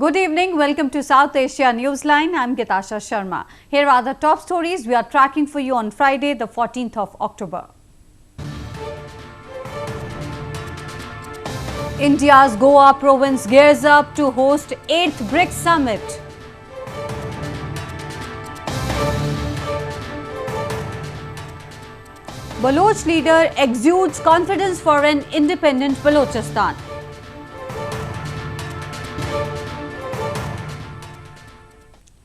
Good evening. Welcome to South Asia Newsline. I'm Gitasha Sharma. Here are the top stories we are tracking for you on Friday, the 14th of October. India's Goa province gears up to host 8th BRICS Summit. Baloch leader exudes confidence for an independent Balochistan.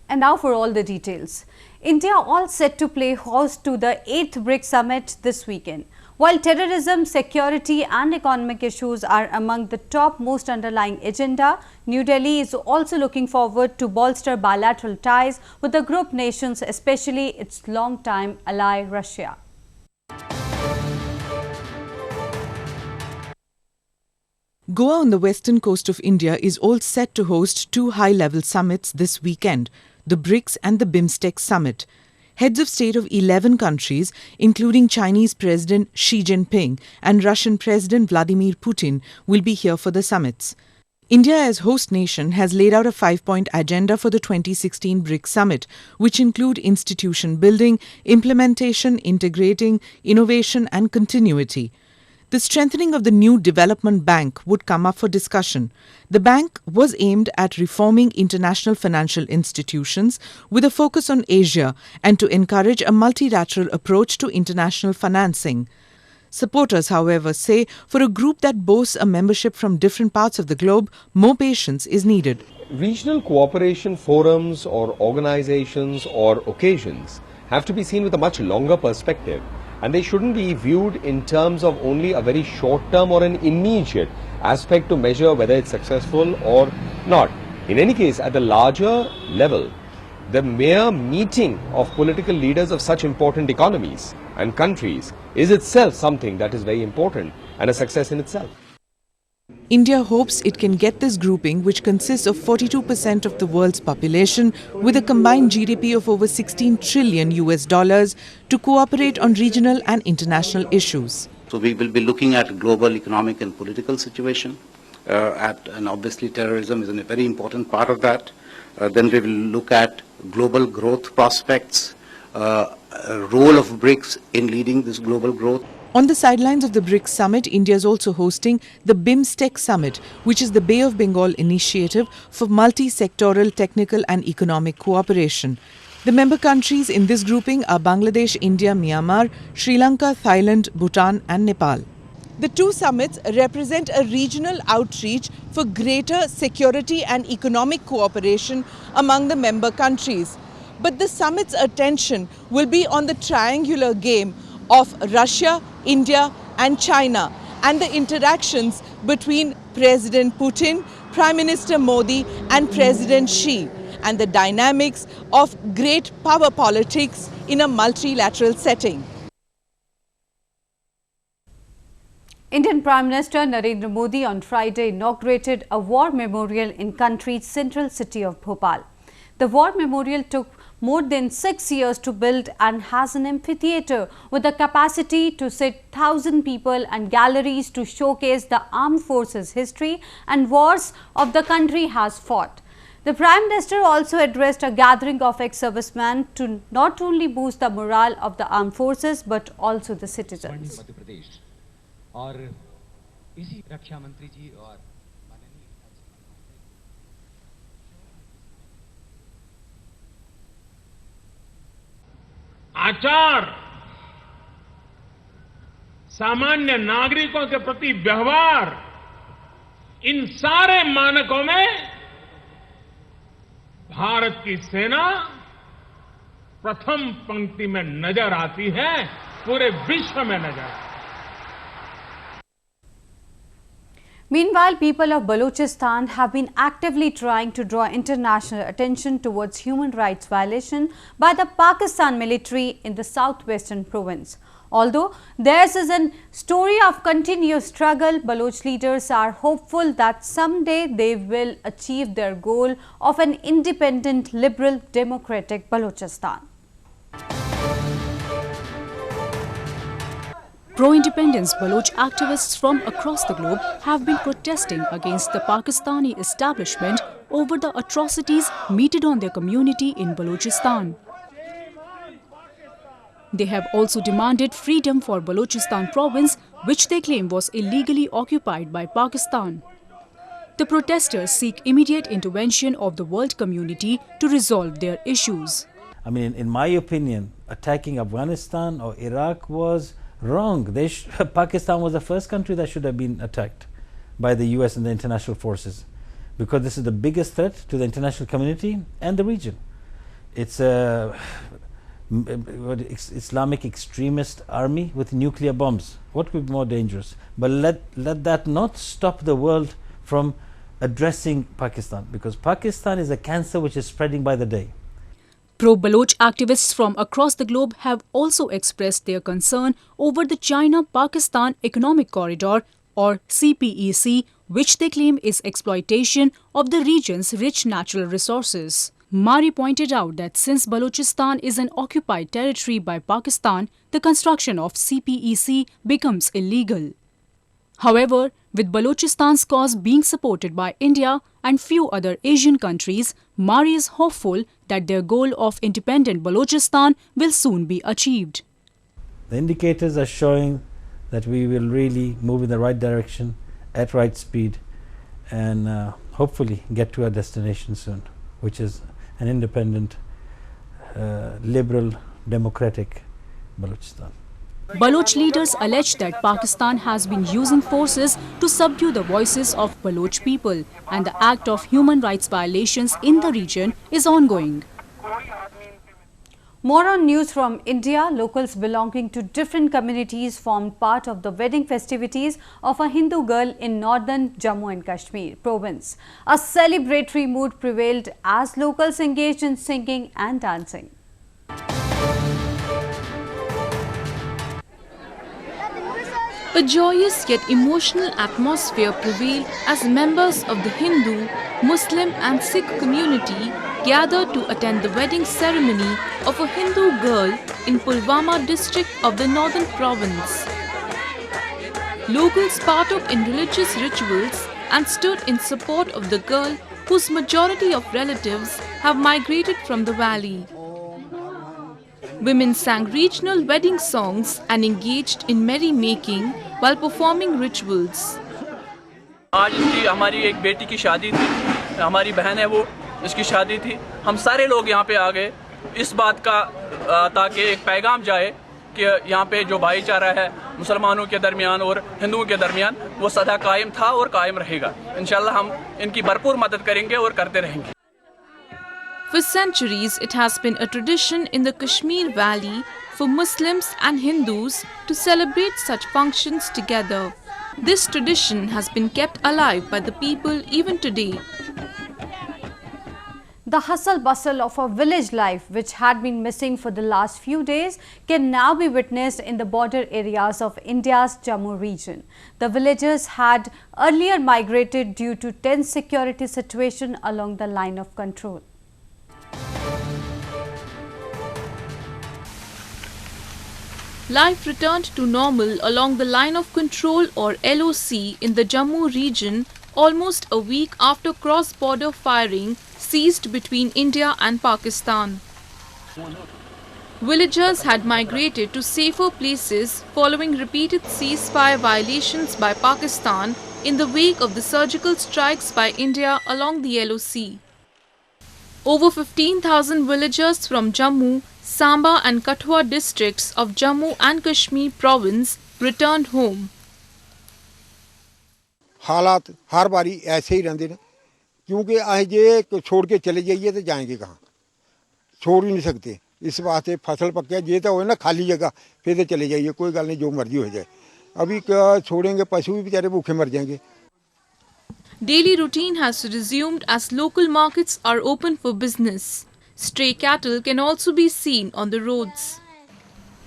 And now for all the details. India all set to play host to the 8th BRICS Summit this weekend. While terrorism, security and economic issues are among the top most underlying agenda, New Delhi is also looking forward to bolster bilateral ties with the group nations, especially its long-time ally Russia. Goa on the western coast of India is all set to host two high-level summits this weekend, the BRICS and the BIMSTEC Summit. Heads of state of 11 countries, including Chinese President Xi Jinping and Russian President Vladimir Putin, will be here for the summits. India as host nation has laid out a 5-point agenda for the 2016 BRICS Summit, which include institution building, implementation, integrating, innovation and continuity. The strengthening of the new development bank would come up for discussion. The bank was aimed at reforming international financial institutions with a focus on Asia and to encourage a multilateral approach to international financing. Supporters, however, say for a group that boasts a membership from different parts of the globe, more patience is needed. Regional cooperation forums or organizations or occasions have to be seen with a much longer perspective. And they shouldn't be viewed in terms of only a very short term or an immediate aspect to measure whether it's successful or not. In any case, at the larger level, the mere meeting of political leaders of such important economies and countries is itself something that is very important and a success in itself. India hopes it can get this grouping, which consists of 42% of the world's population, with a combined GDP of over $16 trillion to cooperate on regional and international issues. So we will be looking at global economic and political situation, and obviously terrorism is a very important part of that. Then we will look at global growth prospects, role of BRICS in leading this global growth. On the sidelines of the BRICS Summit, India is also hosting the BIMSTEC Summit, which is the Bay of Bengal initiative for multi-sectoral technical and economic cooperation. The member countries in this grouping are Bangladesh, India, Myanmar, Sri Lanka, Thailand, Bhutan and Nepal. The two summits represent a regional outreach for greater security and economic cooperation among the member countries. But the summit's attention will be on the triangular game of Russia, India and China, and the interactions between President Putin, Prime Minister Modi and President Xi, and the dynamics of great power politics in a multilateral setting. Indian Prime Minister Narendra Modi on Friday inaugurated a war memorial in country's central city of Bhopal. The war memorial took more than 6 years to build and has an amphitheatre with the capacity to sit 1,000 people and galleries to showcase the armed forces history and wars of the country has fought. The Prime Minister also addressed a gathering of ex-servicemen to not only boost the morale of the armed forces but also the citizens. आचार, सामान्य नागरिकों के प्रति व्यवहार, इन सारे मानकों में भारत की सेना प्रथम पंक्ति में नजर आती है, पूरे विश्व में नजर आती है. Meanwhile, people of Balochistan have been actively trying to draw international attention towards human rights violation by the Pakistan military in the southwestern province. Although theirs is a story of continuous struggle, Baloch leaders are hopeful that someday they will achieve their goal of an independent, liberal, democratic Balochistan. Pro-independence Baloch activists from across the globe have been protesting against the Pakistani establishment over the atrocities meted on their community in Balochistan. They have also demanded freedom for Balochistan province, which they claim was illegally occupied by Pakistan. The protesters seek immediate intervention of the world community to resolve their issues. I mean, in my opinion, attacking Afghanistan or Iraq was wrong. Pakistan was the first country that should have been attacked by the US and the international forces, because this is the biggest threat to the international community and the region. It's a Islamic extremist army with nuclear bombs. What could be more dangerous? But let that not stop the world from addressing Pakistan, because Pakistan is a cancer which is spreading by the day. Pro-Baloch activists from across the globe have also expressed their concern over the China-Pakistan Economic Corridor, or CPEC, which they claim is exploitation of the region's rich natural resources. Mari pointed out that since Balochistan is an occupied territory by Pakistan, the construction of CPEC becomes illegal. However, with Balochistan's cause being supported by India and few other Asian countries, Mari is hopeful that their goal of independent Balochistan will soon be achieved. The indicators are showing that we will really move in the right direction at right speed and hopefully get to our destination soon, which is an independent, liberal, democratic Balochistan. Baloch leaders allege that Pakistan has been using forces to subdue the voices of Baloch people, and the act of human rights violations in the region is ongoing. More on news from India. Locals belonging to different communities formed part of the wedding festivities of a Hindu girl in northern Jammu and Kashmir province. A celebratory mood prevailed as locals engaged in singing and dancing. A joyous yet emotional atmosphere prevailed as members of the Hindu, Muslim and Sikh community gathered to attend the wedding ceremony of a Hindu girl in Pulwama district of the northern province. Locals partook in religious rituals and stood in support of the girl, whose majority of relatives have migrated from the valley. Women sang regional wedding songs and engaged in merrymaking while performing rituals. आज इसकी हमारी एक बेटी की शादी थी, हमारी बहन है वो, इसकी शादी थी। हम सारे लोग यहाँ पे आ गए इस बात का ताकि एक पैगाम जाए कि यहाँ पे जो भाईचारा है मुसलमानों के दरमियान और हिंदुओं के दरमियान वो सदा कायम था और कायम रहेगा। इंशाल्लाह हम इनकी भरपूर मदद करेंगे और करते रहेंगे। For centuries, it has been a tradition in the Kashmir Valley for Muslims and Hindus to celebrate such functions together. This tradition has been kept alive by the people even today. The hustle-bustle of a village life, which had been missing for the last few days, can now be witnessed in the border areas of India's Jammu region. The villagers had earlier migrated due to tense security situation along the line of control. Life returned to normal along the line of control or LOC in the Jammu region almost a week after cross-border firing ceased between India and Pakistan. Villagers had migrated to safer places following repeated ceasefire violations by Pakistan in the wake of the surgical strikes by India along the LOC. Over 15,000 villagers from Jammu, Samba and Kathua districts of Jammu and Kashmir province returned home. हालात हर बारी ऐसे ही रहते हैं क्योंकि अस जे छोड़ के चले जाइए तो जाएंगे कहाँ, छोड़ ही नहीं सकते। इस वास्ते फसल पक्के जे तो हो ना खाली जगह फिर तो चले जाइए, कोई गल नहीं, जो मर्जी हो जाए। अभी छोड़ेंगे पशु भी बेचारे भूखे मर जाएंगे। Daily routine has resumed as local markets are open for business. Stray cattle can also be seen on the roads.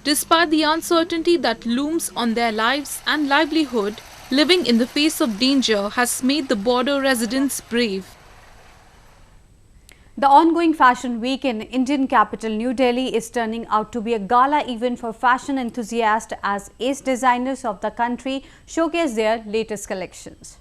Despite the uncertainty that looms on their lives and livelihood, living in the face of danger has made the border residents brave. The ongoing Fashion Week in Indian capital New Delhi is turning out to be a gala event for fashion enthusiasts as ace designers of the country showcase their latest collections.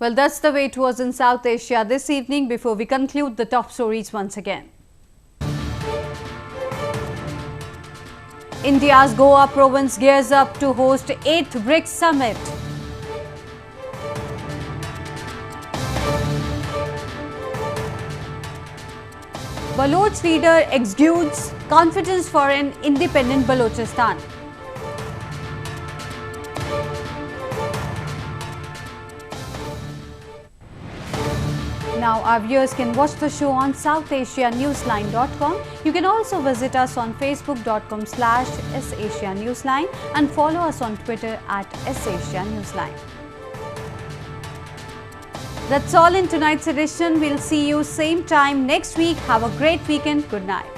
Well, that's the way it was in South Asia this evening. Before we conclude the top stories once again. India's Goa province gears up to host 8th BRICS Summit. Baloch leader exudes confidence for an independent Balochistan. Now our viewers can watch the show on SouthAsiaNewsline.com. You can also visit us on Facebook.com/SAsiaNewsline and follow us on Twitter @SAsiaNewsline. That's all in tonight's edition. We'll see you same time next week. Have a great weekend. Good night.